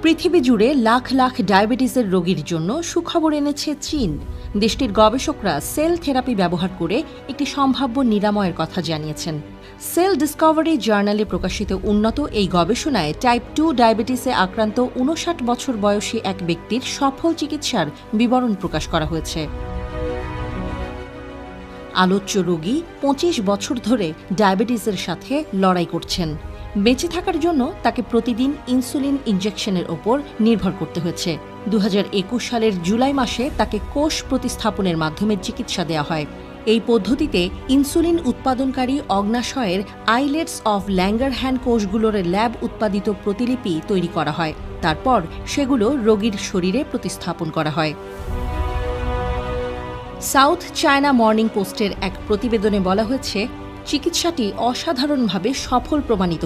পৃথিবী জুড়ে লাখ লাখ ডায়াবেটিসের রোগীর জন্য সুখবর এনেছে চীন। দেশটির গবেষকরা সেল থেরাপি ব্যবহার করে একটি সম্ভাব্য নিরাময়ের কথা জানিয়েছেন। সেল ডিসকভারি জার্নালে প্রকাশিত উন্নত এই গবেষণায় টাইপ 2 ডায়াবেটিসে আক্রান্ত ৫৯ বছর বয়সী এক ব্যক্তির সফল চিকিৎসার বিবরণ প্রকাশ করা হয়েছে। আলোচ্য রোগী ২৫ বছর ধরে ডায়াবেটিসের সাথে লড়াই করছেন। বেঁচে থাকার জন্য তাকে প্রতিদিন ইনসুলিন ইনজেকশনের ওপর নির্ভর করতে হয়েছে। ২০২১ সালের জুলাই মাসে তাকে কোষ প্রতিস্থাপনের মাধ্যমে চিকিৎসা দেওয়া হয়। এই পদ্ধতিতে ইনসুলিন উৎপাদনকারী অগ্নাশয়ের আইলেটস অফ ল্যাঙ্গারহ্যান কোষগুলোর ল্যাব উৎপাদিত প্রতিলিপি তৈরি করা হয়। তারপর সেগুলো রোগীর শরীরে প্রতিস্থাপন করা হয়। সাউথ চায়না মর্নিং পোস্টের এক প্রতিবেদনে বলা হয়েছে, চিকিৎসাটি অসাধারণভাবে সফল প্রমাণিত